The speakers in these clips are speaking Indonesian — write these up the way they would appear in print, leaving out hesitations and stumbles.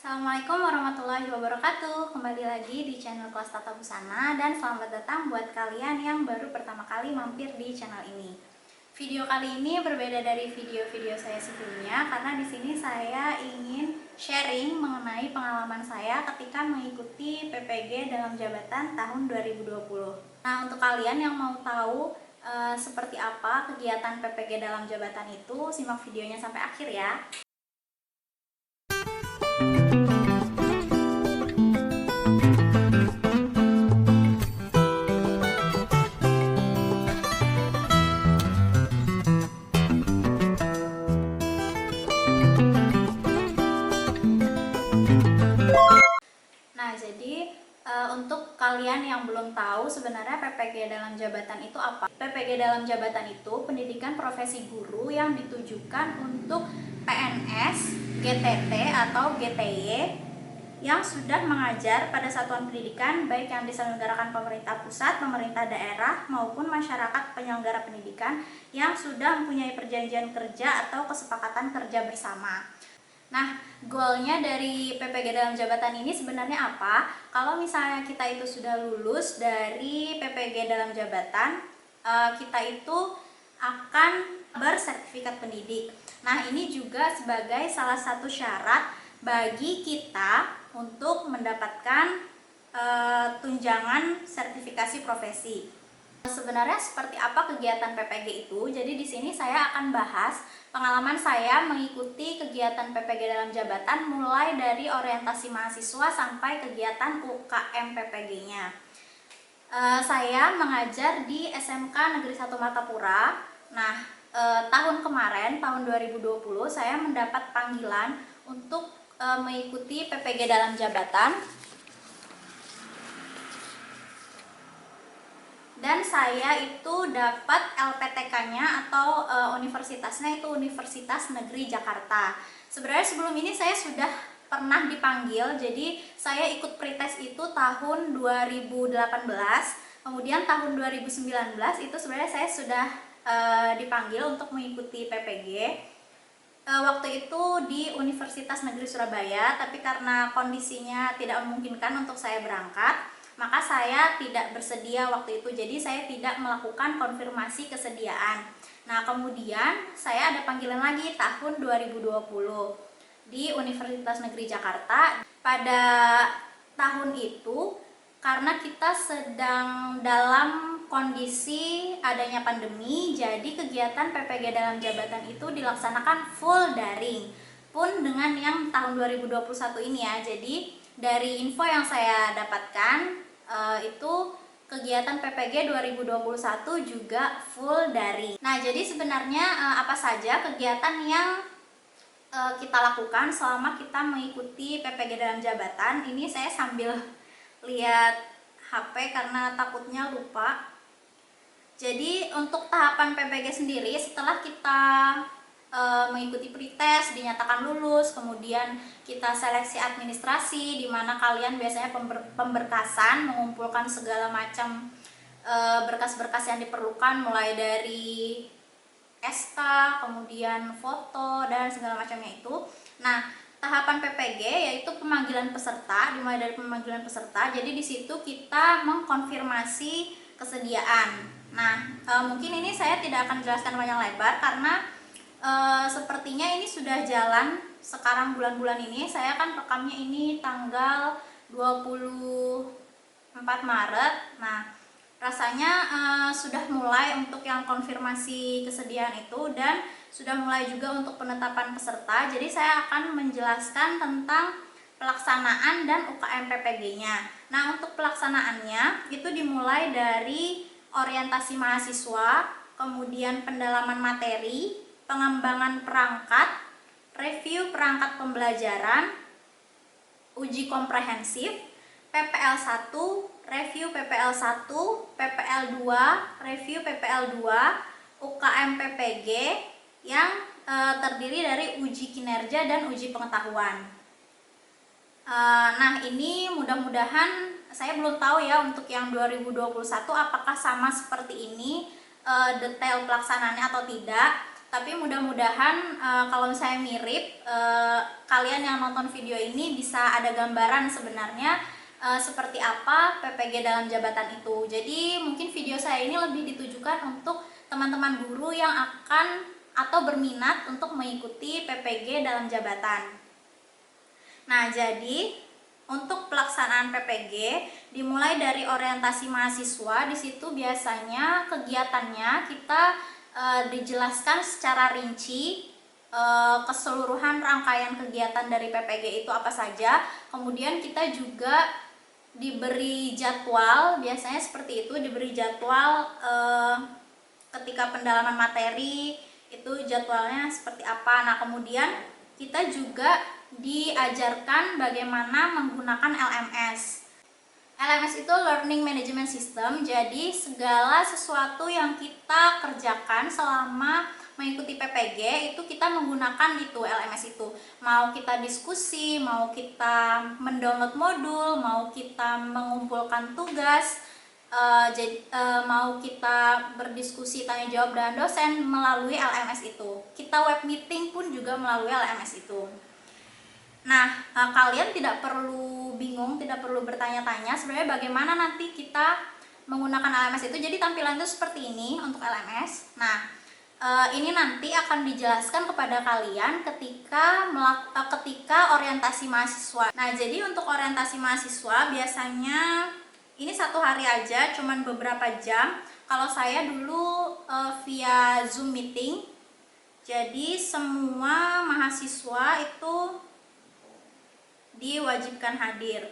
Assalamualaikum warahmatullahi wabarakatuh. Kembali lagi di channel Kelas Tata Busana dan selamat datang buat kalian yang baru pertama kali mampir di channel ini. Video kali ini berbeda dari video-video saya sebelumnya karena di sini saya ingin sharing mengenai pengalaman saya ketika mengikuti PPG dalam jabatan tahun 2020. Nah, untuk kalian yang mau tahu seperti apa kegiatan PPG dalam jabatan itu, simak videonya sampai akhir ya. Nah, jadi untuk kalian yang belum tahu sebenarnya PPG dalam jabatan itu apa? PPG dalam jabatan itu pendidikan profesi guru yang ditujukan untuk PNS, GTT atau GTY yang sudah mengajar pada satuan pendidikan baik yang diselenggarakan pemerintah pusat, pemerintah daerah maupun masyarakat penyelenggara pendidikan yang sudah mempunyai perjanjian kerja atau kesepakatan kerja bersama. Nah, goalnya dari PPG dalam jabatan ini sebenarnya apa? Kalau misalnya kita itu sudah lulus dari PPG dalam jabatan, kita itu akan bersertifikat pendidik. Nah, ini juga sebagai salah satu syarat bagi kita untuk mendapatkan tunjangan sertifikasi profesi. Sebenarnya seperti apa kegiatan PPG itu? Jadi di sini saya akan bahas pengalaman saya mengikuti kegiatan PPG dalam jabatan mulai dari orientasi mahasiswa sampai kegiatan UKM PPG-nya. Saya mengajar di SMK Negeri 1 Martapura. Nah, tahun kemarin, tahun 2020, saya mendapat panggilan untuk mengikuti PPG dalam jabatan. Dan saya itu dapat LPTK-nya atau universitasnya itu Universitas Negeri Jakarta. Sebenarnya sebelum ini saya sudah pernah dipanggil, jadi saya ikut pretest itu tahun 2018, kemudian tahun 2019 itu sebenarnya saya sudah dipanggil untuk mengikuti PPG. Waktu itu di Universitas Negeri Surabaya, tapi karena kondisinya tidak memungkinkan untuk saya berangkat, maka saya tidak bersedia waktu itu, jadi saya tidak melakukan konfirmasi kesediaan. Nah, kemudian saya ada panggilan lagi tahun 2020 di Universitas Negeri Jakarta. Pada tahun itu, karena kita sedang dalam kondisi adanya pandemi, jadi kegiatan PPG dalam jabatan itu dilaksanakan full daring, pun dengan yang tahun 2021 ini ya. Jadi dari info yang saya dapatkan, itu kegiatan PPG 2021 juga full daring. Nah, jadi sebenarnya apa saja kegiatan yang kita lakukan selama kita mengikuti PPG dalam jabatan? Ini saya sambil lihat HP karena takutnya lupa. Jadi untuk tahapan PPG sendiri, setelah kita mengikuti pretest, dinyatakan lulus, kemudian kita seleksi administrasi, di mana kalian biasanya pemberkasan, mengumpulkan segala macam berkas-berkas yang diperlukan, mulai dari SK, kemudian foto dan segala macamnya itu. Nah, tahapan PPG yaitu pemanggilan peserta, dimulai dari pemanggilan peserta. Jadi di situ kita mengkonfirmasi kesediaan. Nah, mungkin ini saya tidak akan jelaskan panjang lebar karena sepertinya ini sudah jalan sekarang bulan-bulan ini. Saya kan rekamnya ini tanggal 24 Maret. Nah, rasanya sudah mulai untuk yang konfirmasi kesediaan itu dan sudah mulai juga untuk penetapan peserta. Jadi saya akan menjelaskan tentang pelaksanaan dan UKM PPG-nya. Nah, untuk pelaksanaannya itu dimulai dari orientasi mahasiswa, kemudian pendalaman materi, pengembangan perangkat, review perangkat pembelajaran, uji komprehensif, PPL 1, review PPL 1, PPL 2, review PPL 2, UKM PPG yang terdiri dari uji kinerja dan uji pengetahuan. Nah, ini mudah-mudahan, saya belum tahu ya untuk yang 2021 apakah sama seperti ini detail pelaksanaannya atau tidak. Tapi mudah-mudahan kalau misalnya mirip, kalian yang nonton video ini bisa ada gambaran sebenarnya seperti apa PPG dalam jabatan itu. Jadi mungkin video saya ini lebih ditujukan untuk teman-teman guru yang akan atau berminat untuk mengikuti PPG dalam jabatan. Nah, jadi untuk pelaksanaan PPG dimulai dari orientasi mahasiswa. Di situ biasanya kegiatannya kita dijelaskan secara rinci keseluruhan rangkaian kegiatan dari PPG itu apa saja. Kemudian kita juga diberi jadwal, biasanya seperti itu, diberi jadwal ketika pendalaman materi itu jadwalnya seperti apa. Nah, kemudian kita juga diajarkan bagaimana menggunakan LMS. LMS itu Learning Management System. Jadi segala sesuatu yang kita kerjakan selama mengikuti PPG itu kita menggunakan itu LMS itu. Mau kita diskusi, mau kita mendownload modul, mau kita mengumpulkan tugas, mau kita berdiskusi tanya jawab dengan dosen melalui LMS itu. Kita web meeting pun juga melalui LMS itu. Nah, kalian tidak perlu bingung, tidak perlu bertanya-tanya sebenarnya bagaimana nanti kita menggunakan LMS itu. Jadi tampilan itu seperti ini untuk LMS. Nah, ini nanti akan dijelaskan kepada kalian ketika orientasi mahasiswa. Nah, jadi untuk orientasi mahasiswa biasanya ini 1 hari aja, cuman beberapa jam. Kalau saya dulu via Zoom meeting. Jadi semua mahasiswa itu diwajibkan hadir.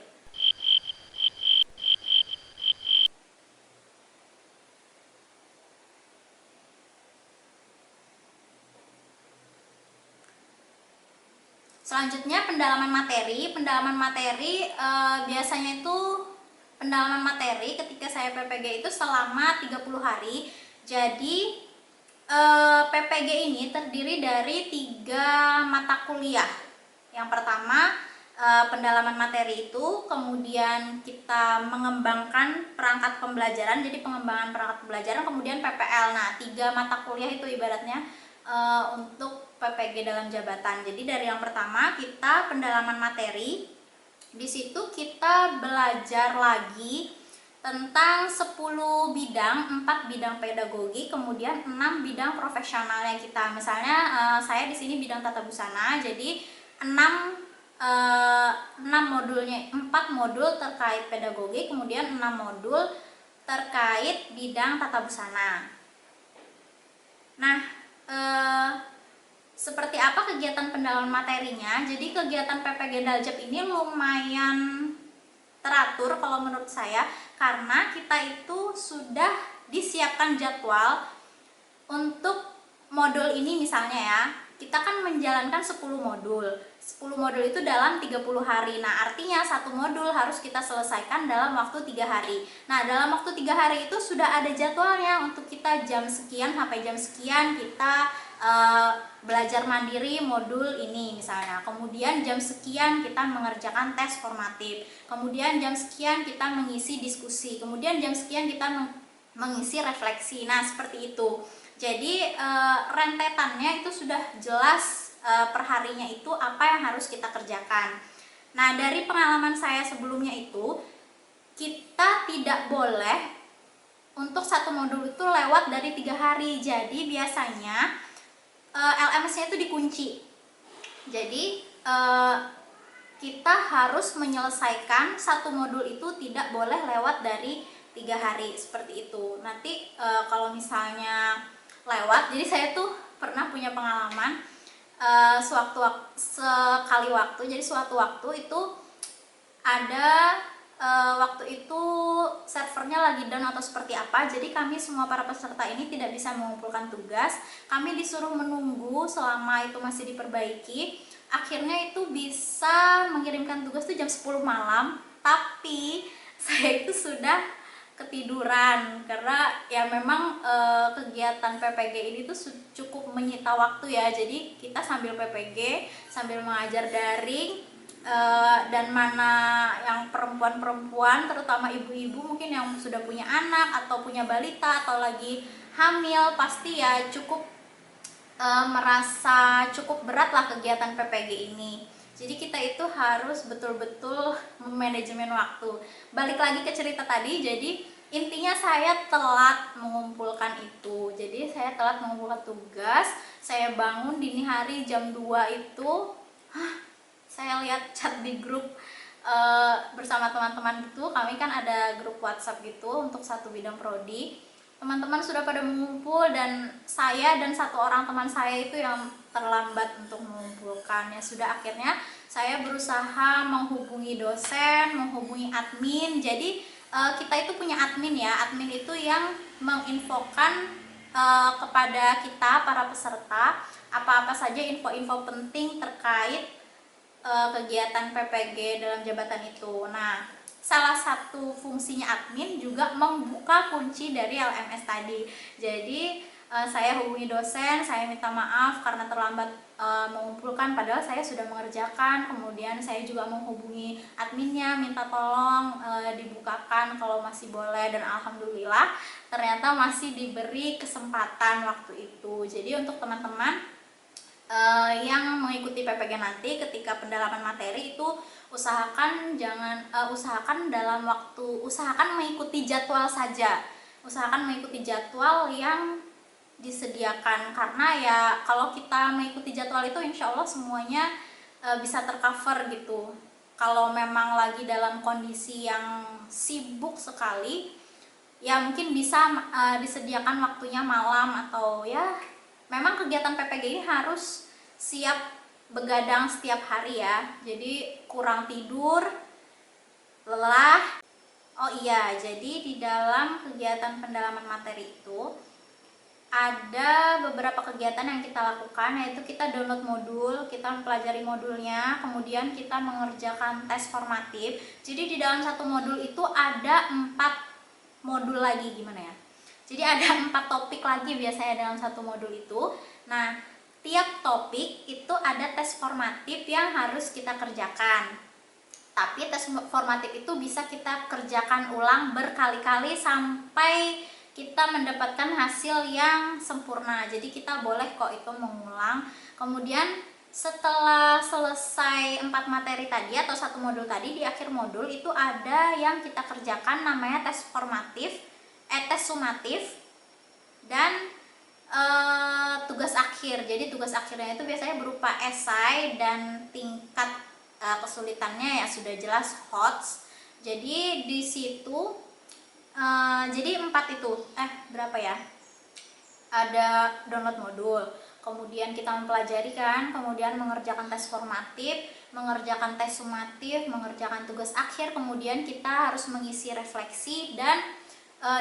Selanjutnya pendalaman materi. Biasanya itu pendalaman materi ketika saya PPG itu selama 30 hari. Jadi PPG ini terdiri dari 3 mata kuliah. Yang pertama pendalaman materi itu, kemudian kita mengembangkan perangkat pembelajaran, jadi pengembangan perangkat pembelajaran, kemudian PPL. Nah, 3 mata kuliah itu ibaratnya untuk PPG dalam jabatan. Jadi dari yang pertama kita pendalaman materi, di situ kita belajar lagi tentang 10 bidang, 4 bidang pedagogi, kemudian 6 bidang profesionalnya kita. Misalnya saya di sini bidang tata busana, jadi 6 modulnya, 4 modul terkait pedagogi, kemudian 6 modul terkait bidang tata busana. Nah, seperti apa kegiatan pendalaman materinya? Jadi kegiatan PPG Daljab ini lumayan teratur kalau menurut saya, karena kita itu sudah disiapkan jadwal untuk modul ini. Misalnya ya, kita kan menjalankan 10 modul. 10 modul itu dalam 30 hari. Nah, artinya 1 modul harus kita selesaikan dalam waktu 3 hari. Nah, dalam waktu 3 hari itu sudah ada jadwalnya untuk kita jam sekian sampai jam sekian kita belajar mandiri modul ini misalnya. Kemudian jam sekian kita mengerjakan tes formatif. Kemudian jam sekian kita mengisi diskusi. Kemudian jam sekian kita mengisi refleksi. Nah, seperti itu. Jadi rentetannya itu sudah jelas, perharinya itu apa yang harus kita kerjakan. Nah, dari pengalaman saya sebelumnya itu, kita tidak boleh untuk 1 modul itu lewat dari 3 hari. Jadi biasanya LMS-nya itu dikunci. Jadi kita harus menyelesaikan 1 modul itu tidak boleh lewat dari 3 hari seperti itu. Nanti kalau misalnya lewat, jadi saya tuh pernah punya pengalaman sekali waktu. Jadi suatu waktu itu ada waktu itu servernya lagi down atau seperti apa, jadi kami semua para peserta ini tidak bisa mengumpulkan tugas. Kami disuruh menunggu selama itu masih diperbaiki. Akhirnya itu bisa mengirimkan tugas itu jam 10 malam, tapi saya itu sudah ketiduran karena ya memang kegiatan PPG ini tuh cukup menyita waktu ya. Jadi kita sambil PPG, sambil mengajar daring, dan mana yang perempuan-perempuan, terutama ibu-ibu mungkin yang sudah punya anak atau punya balita atau lagi hamil, pasti ya cukup merasa cukup berat lah kegiatan PPG ini. Jadi kita itu harus betul-betul memanajemen waktu. Balik lagi ke cerita tadi, jadi intinya saya telat mengumpulkan itu. Jadi saya telat mengumpulkan tugas, saya bangun dini hari jam 2 itu, saya lihat chat di grup bersama teman-teman gitu. Kami kan ada grup WhatsApp gitu untuk satu bidang prodi. Teman-teman sudah pada mengumpul dan saya dan satu orang teman saya itu yang terlambat untuk mengumpulkan. Ya sudah, akhirnya saya berusaha menghubungi dosen, menghubungi admin. Jadi kita itu punya admin ya. Admin itu yang menginfokan kepada kita para peserta apa-apa saja info-info penting terkait kegiatan PPG dalam jabatan itu. Nah, salah satu fungsinya admin juga membuka kunci dari LMS tadi. Jadi saya hubungi dosen, saya minta maaf karena terlambat mengumpulkan, padahal saya sudah mengerjakan. Kemudian saya juga menghubungi adminnya, minta tolong dibukakan kalau masih boleh, dan alhamdulillah ternyata masih diberi kesempatan waktu itu. Jadi untuk teman-teman yang mengikuti PPG nanti, ketika pendalaman materi itu usahakan usahakan mengikuti jadwal saja. Usahakan mengikuti jadwal yang disediakan, karena ya kalau kita mengikuti jadwal itu insya Allah semuanya bisa tercover gitu. Kalau memang lagi dalam kondisi yang sibuk sekali, ya mungkin bisa disediakan waktunya malam, atau ya memang kegiatan PPG ini harus siap begadang setiap hari ya. Jadi kurang tidur, lelah. Oh iya, jadi di dalam kegiatan pendalaman materi itu ada beberapa kegiatan yang kita lakukan, yaitu kita download modul, kita mempelajari modulnya, kemudian kita mengerjakan tes formatif. Jadi di dalam satu modul itu ada 4 modul lagi, gimana ya? Jadi ada 4 topik lagi biasanya dalam satu modul itu. Nah, tiap topik itu ada tes formatif yang harus kita kerjakan. Tapi tes formatif itu bisa kita kerjakan ulang berkali-kali sampai kita mendapatkan hasil yang sempurna. Jadi kita boleh kok itu mengulang. Kemudian setelah selesai 4 materi tadi atau satu modul tadi, di akhir modul itu ada yang kita kerjakan namanya tes formatif, tes sumatif, dan tugas akhir. Jadi tugas akhirnya itu biasanya berupa esai dan tingkat kesulitannya ya sudah jelas HOTS. Jadi di situ jadi 4 itu berapa ya? Ada download modul, kemudian kita mempelajari kan, kemudian mengerjakan tes formatif, mengerjakan tes sumatif, mengerjakan tugas akhir, kemudian kita harus mengisi refleksi dan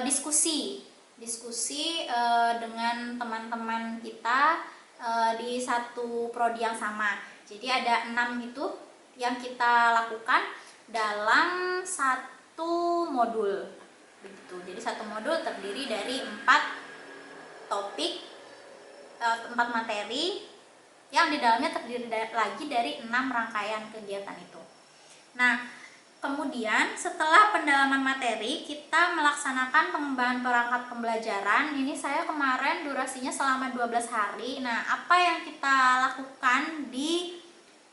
diskusi dengan teman-teman kita di satu prodi yang sama. Jadi ada 6 itu yang kita lakukan dalam satu modul begitu. Jadi satu modul terdiri dari 4 topik, 4 materi yang di dalamnya terdiri lagi dari 6 rangkaian kegiatan itu. Nah, kemudian setelah pendalaman materi, kita melaksanakan pengembangan perangkat pembelajaran. Ini saya kemarin durasinya selama 12 hari. Nah, apa yang kita lakukan di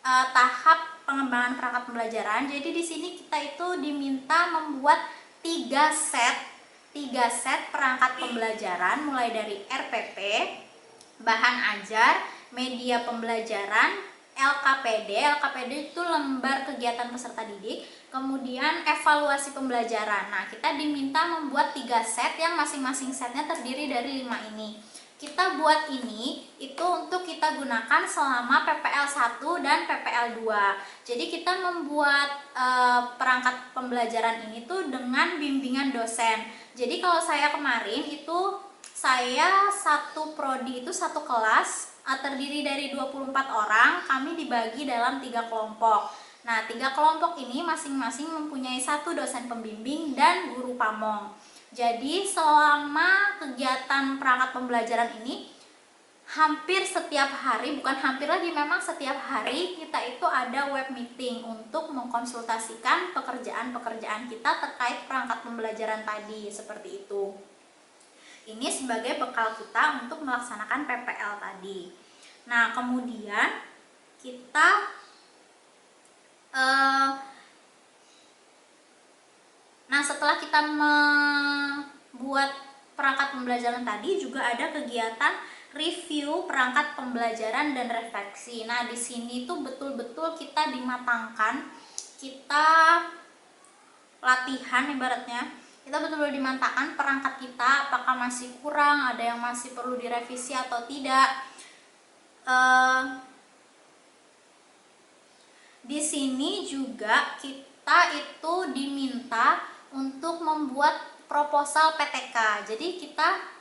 tahap pengembangan perangkat pembelajaran? Jadi di sini kita itu diminta membuat 3 set perangkat pembelajaran, mulai dari RPP, bahan ajar, media pembelajaran, LKPD itu lembar kegiatan peserta didik, kemudian evaluasi pembelajaran. Nah, kita diminta membuat 3 set yang masing-masing setnya terdiri dari 5 ini. Kita buat ini itu untuk kita gunakan selama PPL 1 dan PPL 2. Jadi kita membuat perangkat pembelajaran ini tuh dengan bimbingan dosen. Jadi kalau saya kemarin itu saya satu prodi itu satu kelas terdiri dari 24 orang, kami dibagi dalam 3 kelompok. Nah, 3 kelompok ini masing-masing mempunyai 1 dosen pembimbing dan guru pamong. Jadi selama kegiatan perangkat pembelajaran ini hampir setiap hari, bukan hampir lagi, memang setiap hari kita itu ada web meeting untuk mengkonsultasikan pekerjaan-pekerjaan kita terkait perangkat pembelajaran tadi, seperti itu. Ini sebagai bekal kita untuk melaksanakan PPL tadi. Nah, kemudian kita setelah kita membuat perangkat pembelajaran tadi, juga ada kegiatan review perangkat pembelajaran dan refleksi. Nah, di sini tuh betul-betul kita dimatangkan, kita latihan ibaratnya, kita betul-betul dimatangkan perangkat kita apakah masih kurang, ada yang masih perlu direvisi atau tidak. Di sini juga kita itu diminta untuk membuat proposal PTK. Jadi kita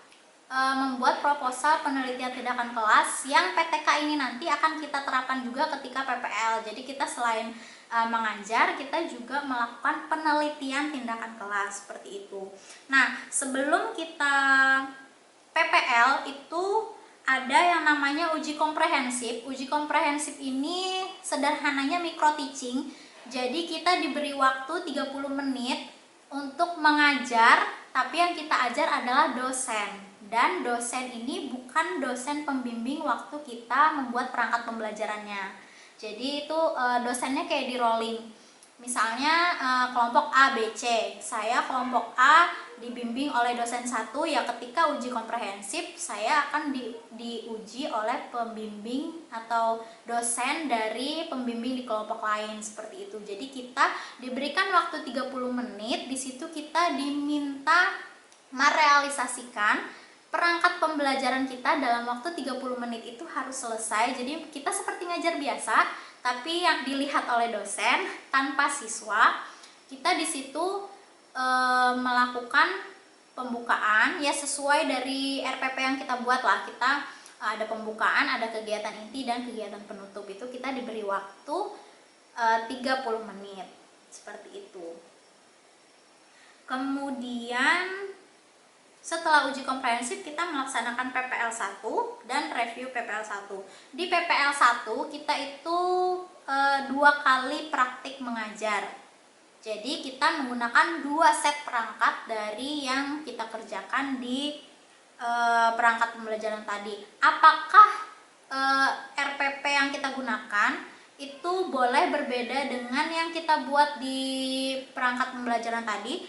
membuat proposal penelitian tindakan kelas yang PTK ini nanti akan kita terapkan juga ketika PPL. Jadi kita selain mengajar, kita juga melakukan penelitian tindakan kelas seperti itu. Nah, sebelum kita PPL itu ada yang namanya uji komprehensif. Uji komprehensif ini sederhananya micro teaching. Jadi kita diberi waktu 30 menit untuk mengajar, tapi yang kita ajar adalah dosen. Dan dosen ini bukan dosen pembimbing waktu kita membuat perangkat pembelajarannya. Jadi itu dosennya kayak di rolling. Misalnya kelompok A, B, C. Saya kelompok A dibimbing oleh dosen 1, ya ketika uji komprehensif saya akan diuji oleh pembimbing atau dosen dari pembimbing di kelompok lain seperti itu. Jadi kita diberikan waktu 30 menit, di situ kita diminta merealisasikan perangkat pembelajaran kita dalam waktu 30 menit itu harus selesai. Jadi kita seperti ngajar biasa, tapi yang dilihat oleh dosen tanpa siswa. Kita di situ melakukan pembukaan ya sesuai dari RPP yang kita buat lah. Kita ada pembukaan, ada kegiatan inti dan kegiatan penutup. Itu kita diberi waktu 30 menit seperti itu. Kemudian setelah uji komprehensif kita melaksanakan PPL 1 dan review PPL 1. Di PPL 1 kita itu 2 kali praktik mengajar. Jadi kita menggunakan 2 set perangkat dari yang kita kerjakan di perangkat pembelajaran tadi. Apakah RPP yang kita gunakan itu boleh berbeda dengan yang kita buat di perangkat pembelajaran tadi?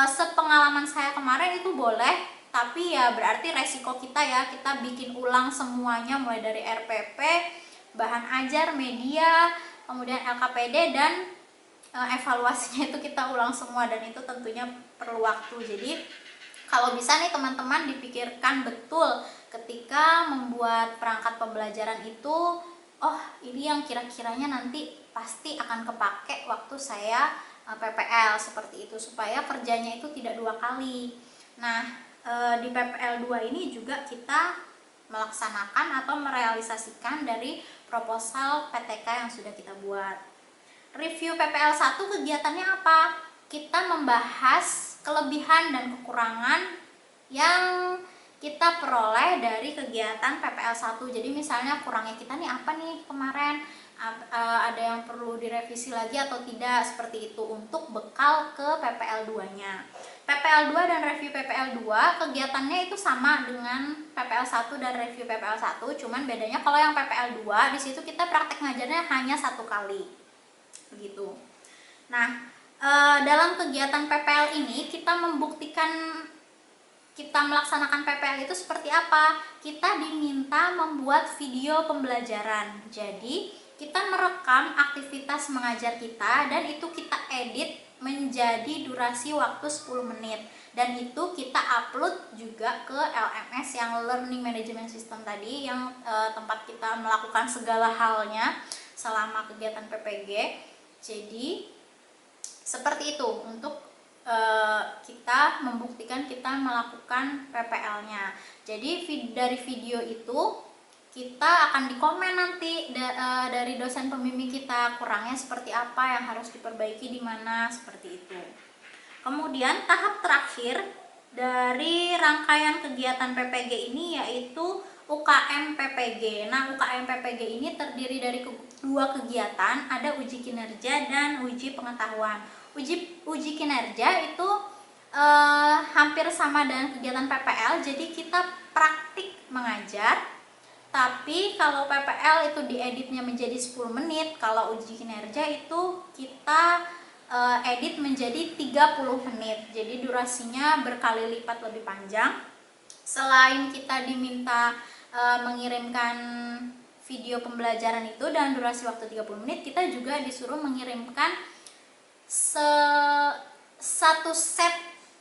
Sepengalaman saya kemarin itu boleh, tapi ya berarti resiko kita ya, kita bikin ulang semuanya mulai dari RPP, bahan ajar, media, kemudian LKPD dan evaluasinya itu kita ulang semua, dan itu tentunya perlu waktu. Jadi kalau bisa nih teman-teman dipikirkan betul ketika membuat perangkat pembelajaran itu, oh ini yang kira-kiranya nanti pasti akan kepake waktu saya PPL seperti itu, supaya kerjanya itu tidak 2 kali. Nah, di PPL 2 ini juga kita melaksanakan atau merealisasikan dari proposal PTK yang sudah kita buat. Review PPL 1 kegiatannya apa? Kita membahas kelebihan dan kekurangan yang kita peroleh dari kegiatan PPL 1. Jadi misalnya kurangnya kita nih apa nih kemarin, ada yang perlu direvisi lagi atau tidak, seperti itu untuk bekal ke PPL 2-nya. PPL 2 dan review PPL 2 kegiatannya itu sama dengan PPL 1 dan review PPL 1, cuman bedanya kalau yang PPL 2 di situ kita praktek ngajarnya hanya 1 kali. Begitu. Nah, dalam kegiatan PPL ini kita membuktikan kita melaksanakan PPL itu seperti apa. Kita diminta membuat video pembelajaran. Jadi kita merekam aktivitas mengajar kita dan itu kita edit menjadi durasi waktu 10 menit, dan itu kita upload juga ke LMS yang Learning Management System tadi, yang tempat kita melakukan segala halnya selama kegiatan PPG. Jadi seperti itu untuk kita membuktikan kita melakukan PPL-nya. Jadi dari video itu kita akan dikomen nanti dari dosen pembimbing kita, kurangnya seperti apa, yang harus diperbaiki di mana, seperti itu. Kemudian tahap terakhir dari rangkaian kegiatan PPG ini yaitu UKM PPG. Nah, UKM PPG ini terdiri dari 2 kegiatan, ada uji kinerja dan uji pengetahuan. Uji kinerja itu hampir sama dengan kegiatan PPL, jadi kita praktik mengajar. Tapi kalau PPL itu dieditnya menjadi 10 menit, kalau uji kinerja itu kita edit menjadi 30 menit. Jadi durasinya berkali lipat lebih panjang. Selain kita diminta mengirimkan video pembelajaran itu dan durasi waktu 30 menit, kita juga disuruh mengirimkan satu set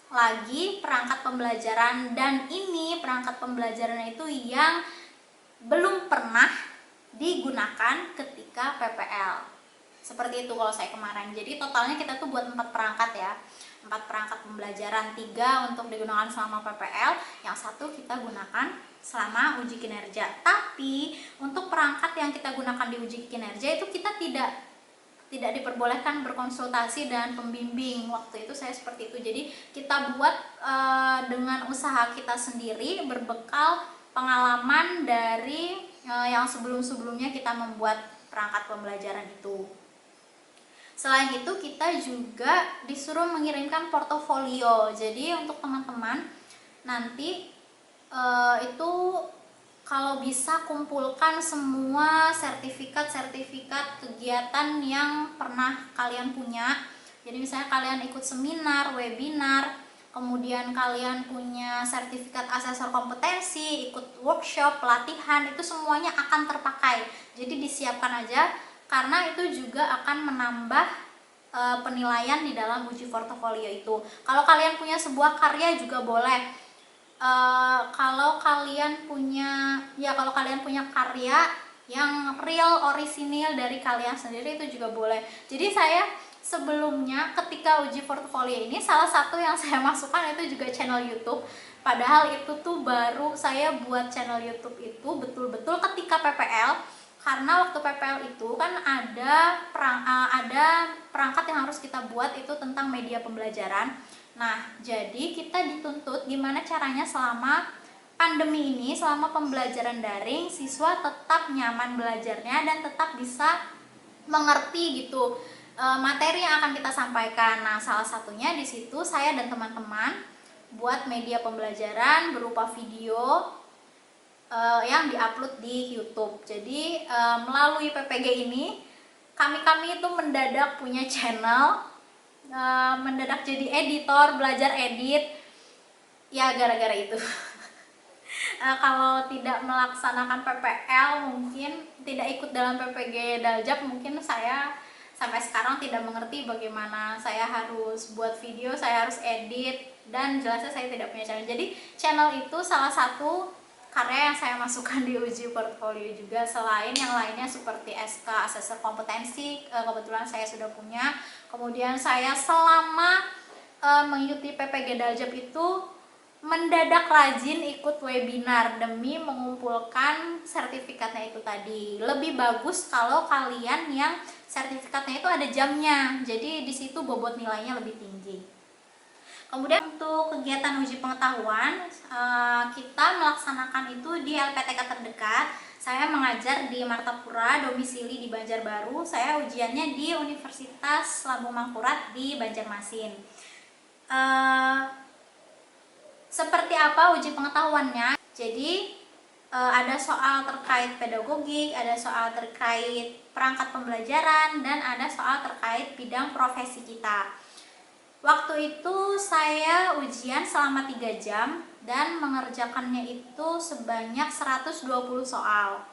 lagi perangkat pembelajaran, dan ini perangkat pembelajaran itu yang belum pernah digunakan ketika PPL. Seperti itu kalau saya kemarin. Jadi totalnya kita tuh buat 4 perangkat ya. 4 perangkat pembelajaran, 3 untuk digunakan selama PPL, yang 1 kita gunakan selama uji kinerja. Tapi untuk perangkat yang kita gunakan di uji kinerja itu kita tidak diperbolehkan berkonsultasi dan pembimbing. Waktu itu saya seperti itu. Jadi kita buat dengan usaha kita sendiri, berbekal pengalaman dari yang sebelum-sebelumnya kita membuat perangkat pembelajaran itu. Selain itu kita juga disuruh mengirimkan portofolio. Jadi untuk teman-teman nanti itu kalau bisa kumpulkan semua sertifikat-sertifikat kegiatan yang pernah kalian punya. Jadi misalnya kalian ikut seminar, webinar, kemudian kalian punya sertifikat asesor kompetensi, ikut workshop, pelatihan, itu semuanya akan terpakai. Jadi disiapkan aja, karena itu juga akan menambah penilaian di dalam uji portofolio itu. Kalau kalian punya sebuah karya juga boleh. Kalau kalian punya karya yang real, orisinil dari kalian sendiri, itu juga boleh. Jadi saya sebelumnya ketika uji portofolio ini, salah satu yang saya masukkan itu juga channel YouTube. Padahal itu tuh baru saya buat channel YouTube itu betul-betul ketika PPL, karena waktu PPL itu kan ada perangkat yang harus kita buat itu tentang media pembelajaran. Nah, jadi kita dituntut gimana caranya selama pandemi ini, selama pembelajaran daring, siswa tetap nyaman belajarnya dan tetap bisa mengerti gitu materi yang akan kita sampaikan. Nah, salah satunya di situ saya dan teman-teman buat media pembelajaran berupa video yang diupload di YouTube. Jadi melalui PPG ini kami itu mendadak punya channel, mendadak jadi editor, belajar edit ya gara-gara itu. Kalau tidak melaksanakan PPL, mungkin tidak ikut dalam PPG Daljab, mungkin saya sampai sekarang tidak mengerti bagaimana saya harus buat video, saya harus edit, dan jelasnya saya tidak punya channel. Jadi channel itu salah satu karya yang saya masukkan di uji portfolio juga, selain yang lainnya seperti SK asesor kompetensi, kebetulan saya sudah punya. Kemudian saya selama mengikuti PPG Daljab itu mendadak rajin ikut webinar demi mengumpulkan sertifikatnya itu tadi. Lebih bagus kalau kalian yang sertifikatnya itu ada jamnya, jadi di situ bobot nilainya lebih tinggi. Kemudian untuk kegiatan uji pengetahuan, kita melaksanakan itu di LPTK terdekat. Saya mengajar di Martapura, domisili di Banjarbaru. Saya ujiannya di Universitas Lambung Mangkurat di Banjarmasin. Seperti apa uji pengetahuannya? Jadi ada soal terkait pedagogik, ada soal terkait perangkat pembelajaran, dan ada soal terkait bidang profesi kita. Waktu itu saya ujian selama 3 jam dan mengerjakannya itu sebanyak 120 soal.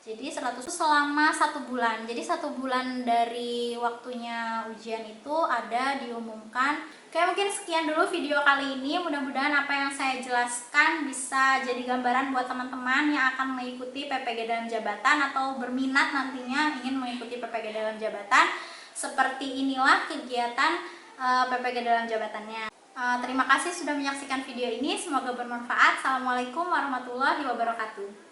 Jadi 100 selama 1 bulan. Jadi 1 bulan dari waktunya ujian itu ada diumumkan. Oke, mungkin sekian dulu video kali ini. Mudah-mudahan apa yang saya jelaskan bisa jadi gambaran buat teman-teman yang akan mengikuti PPG dalam jabatan atau berminat nantinya ingin mengikuti PPG dalam jabatan. Seperti inilah kegiatan PPG dalam jabatannya. Terima kasih sudah menyaksikan video ini. Semoga bermanfaat. Assalamualaikum warahmatullahi wabarakatuh.